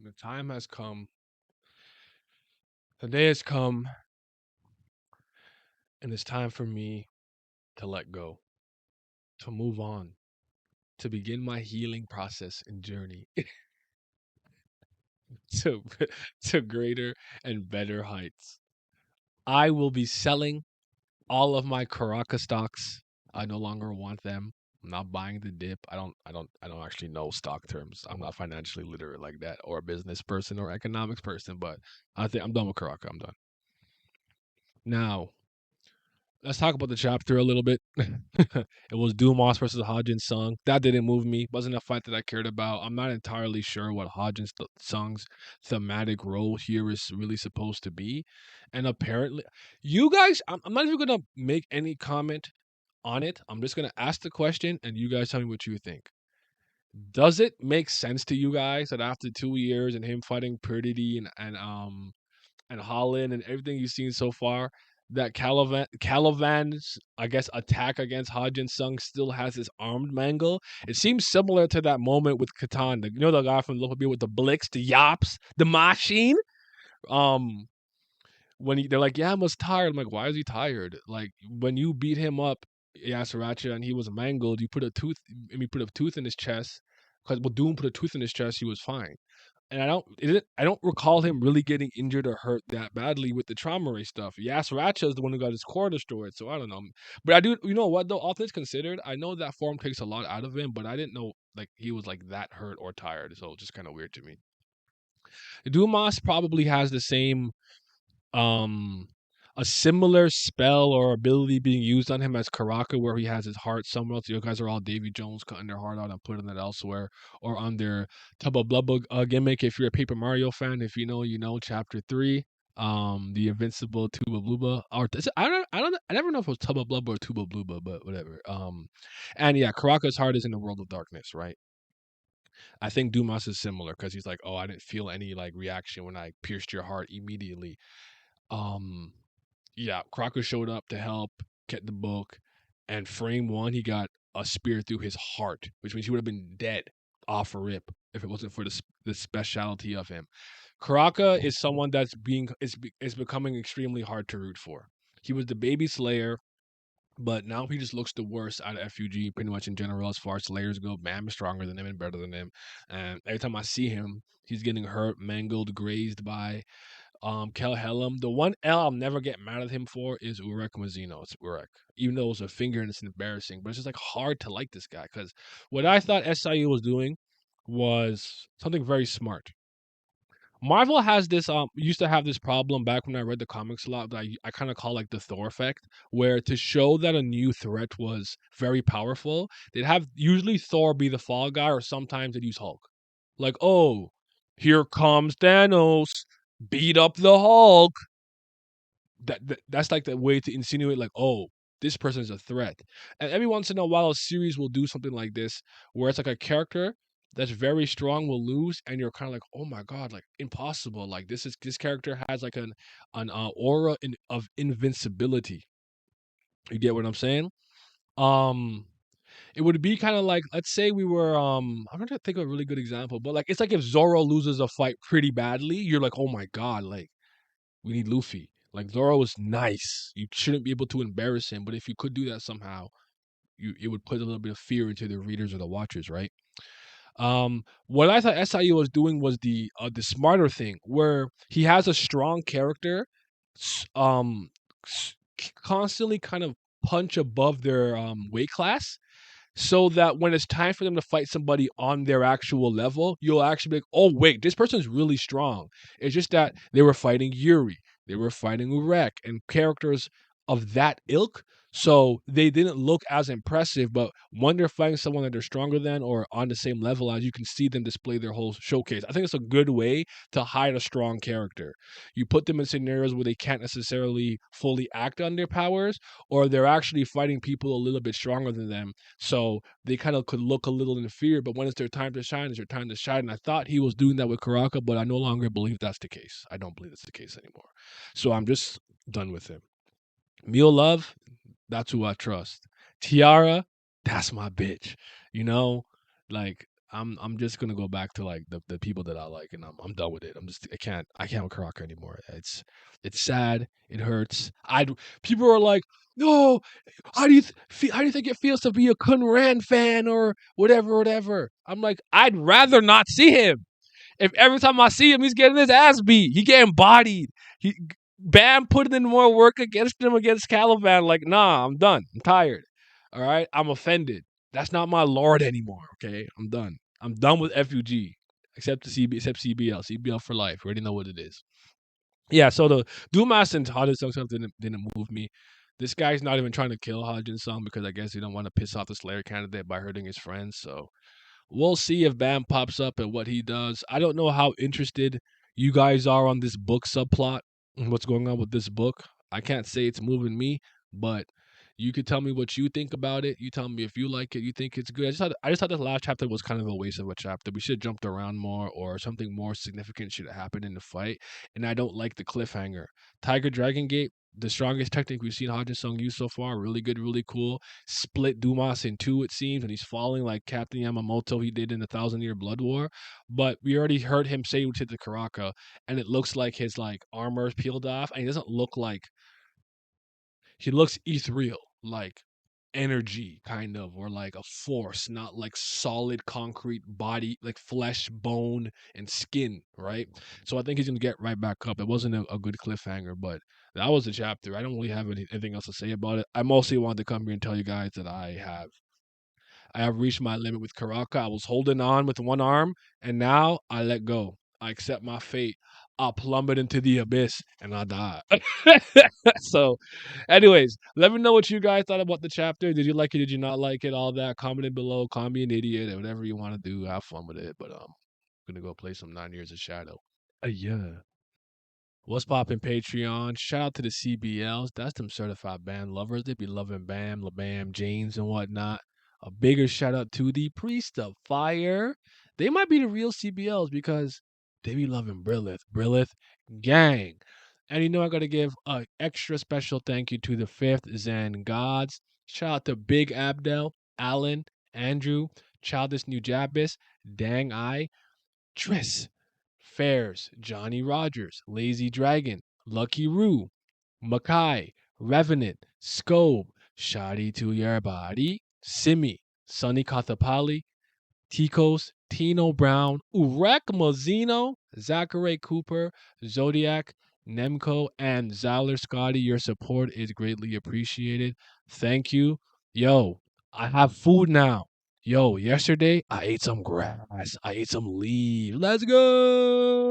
The time has come. The day has come, and it's time for me to let go, to move on, to begin my healing process and journey to to greater and better heights. I will be selling all of my Caracas stocks. I no longer want them. I'm not buying the dip. I don't actually know stock terms. I'm not financially literate like that, or a business person or economics person, but I think I'm done with Caraca. I'm done. Now, let's talk about the chapter a little bit. It was Dumas versus Hodgins Sung. That didn't move me. Wasn't a fight that I cared about. I'm not entirely sure what Hodgins Sung's thematic role here is really supposed to be. And apparently, you guys, I'm not even gonna make any comment on it. I'm just gonna ask the question, and you guys tell me what you think. Does it make sense to you guys that after 2 years and him fighting Purdity and Holland and everything you've seen so far, that Calivan's, I guess, attack against Hodgin Sung still has his armed mangle? It seems similar to that moment with Catan, the guy from Liverpool with the Blix, the Yops, the machine. Um, when they're like, yeah, I'm tired. I'm like, why is he tired? Like when you beat him up, Yasaracha, and he was mangled, you put a tooth, put a tooth in his chest. Because well, Doom put a tooth in his chest, he was fine. And I don't recall him really getting injured or hurt that badly with the trauma ray stuff. Yasaracha is the one who got his core destroyed, so I don't know. But I do, you know what though? All things considered, I know that form takes a lot out of him, but I didn't know like he was like that hurt or tired, so it's just kind of weird to me. Dumas probably has the same um a similar spell or ability being used on him as Karaka, where he has his heart somewhere else. You guys are all Davy Jones cutting their heart out and putting it elsewhere, or on their Tubba Blubba gimmick. If you're a Paper Mario fan, if you know, you know. Chapter 3, the invincible Tuba Bluba, or I never know if it was Tubba Blubba or Tuba Bluba, but whatever. And yeah, Karaka's heart is in the world of darkness, right? I think Dumas is similar because he's like, oh, I didn't feel any like reaction when I pierced your heart immediately. um yeah, Crocker showed up to help get the book, and frame one, he got a spear through his heart, which means he would have been dead off a rip if it wasn't for the speciality of him. Karaka is someone that's is becoming extremely hard to root for. He was the baby slayer, but now he just looks the worst out of FUG pretty much in general as far as slayers go. Bam is stronger than him and better than him. And every time I see him, he's getting hurt, mangled, grazed by Kel Hellam. The one L I'll never get mad at him for is Urek Mazino. It's Urek. Even though it was a finger and it's embarrassing, but it's just like hard to like this guy because what I thought SIU was doing was something very smart. Marvel has this used to have this problem back when I read the comics a lot that I kind of call like the Thor effect, where to show that a new threat was very powerful, they'd have usually Thor be the fall guy, or sometimes they'd use Hulk. Like, oh, here comes Thanos, beat up the Hulk. That's like the way to insinuate like, oh, this person is a threat. And every once in a while a series will do something like this where it's like a character that's very strong will lose, and you're kind of like, oh my god, like impossible, like this character has like an aura of invincibility. You get what I'm saying? um it would be kind of like, let's say we were I'm trying to think of a really good example, but like it's like if Zoro loses a fight pretty badly, you're like, oh my god, like we need Luffy. Like Zoro is nice. You shouldn't be able to embarrass him, but if you could do that somehow, it would put a little bit of fear into the readers or the watchers, right? What I thought SIU was doing was the smarter thing, where he has a strong character, s- um, constantly kind of punch above their weight class, so that when it's time for them to fight somebody on their actual level, you'll actually be like, oh, wait, this person's really strong. It's just that they were fighting Yuri, they were fighting Urek, and characters of that ilk. So they didn't look as impressive, but when they're fighting someone that they're stronger than or on the same level as, you can see them display their whole showcase. I think it's a good way to hide a strong character. You put them in scenarios where they can't necessarily fully act on their powers, or they're actually fighting people a little bit stronger than them, so they kind of could look a little inferior, but when it's their time to shine, it's their time to shine. And I thought he was doing that with Karaka, but I no longer believe that's the case. I don't believe that's the case anymore. So I'm just done with him. Meal Love, that's who I trust. Tiara, that's my bitch. You know, like I'm just gonna go back to like the people that I like, and I'm done with it. I can't with Karaka anymore. It's sad. It hurts. People are like, no, how do you think it feels to be a Kun Ran fan or whatever, whatever? I'm like, I'd rather not see him. If every time I see him, he's getting his ass beat, he getting bodied. He Bam putting in more work against him against Caliban. Like, nah, I'm done. I'm tired. All right, I'm offended. That's not my lord anymore. Okay, I'm done. I'm done with FUG. Except CBL. CBL for life. We already know what it is. Yeah, so the Dumas and Hodgin Song stuff didn't move me. This guy's not even trying to kill Hodgin Song because I guess he don't want to piss off the Slayer candidate by hurting his friends. So we'll see if Bam pops up and what he does. I don't know how interested you guys are on this book subplot and what's going on with this book. I can't say it's moving me, but you could tell me what you think about it. You tell me if you like it, you think it's good. I just thought the last chapter was kind of a waste of a chapter. We should have jumped around more, or something more significant should have happened in the fight. And I don't like the cliffhanger. Tiger Dragon Gate, the strongest technique we've seen Hodgin Sung use so far. Really good, really cool. Split Dumas in two, it seems, and he's falling like Captain Yamamoto he did in the Thousand Year Blood War. But we already heard him say to the Karaka, and it looks like his like armor is peeled off, and he doesn't look like he looks ethereal, like energy kind of, or like a force, not like solid concrete body, like flesh, bone, and skin, right? So I think he's gonna get right back up. It wasn't a good cliffhanger, but that was a chapter. I don't really have anything else to say about it. I mostly wanted to come here and tell you guys that I have reached my limit with Karaka. I was holding on with one arm, and now I let go. I accept my fate. I plummet into the abyss, and I die. So, anyways, let me know what you guys thought about the chapter. Did you like it? Did you not like it? All that. Comment it below. Call me an idiot, or whatever you want to do. Have fun with it. But I'm gonna go play some 9 Years of Shadow. Yeah. What's poppin' Patreon? Shout out to the CBLs. That's them certified band lovers. They be loving Bam, LaBam, James, and whatnot. A bigger shout out to the Priest of Fire. They might be the real CBLs because they be loving Brilith. Brilith gang. And I gotta give a extra special thank you to the Fifth Zen Gods. Shout out to Big Abdel, Alan, Andrew, Childish New Jabis, Dang I, Triss, Fairs, Johnny Rogers, Lazy Dragon, Lucky Roo, Makai, Revenant, Scobe, Shadi to Your Body, Simi, Sonny Kathapali, Ticos, Tino Brown, Urek Mazzino, Zachary Cooper, Zodiac, Nemco, and Zyler Scotty. Your support is greatly appreciated. Thank you. Yo, I have food now. Yo, yesterday I ate some grass. I ate some leaves. Let's go.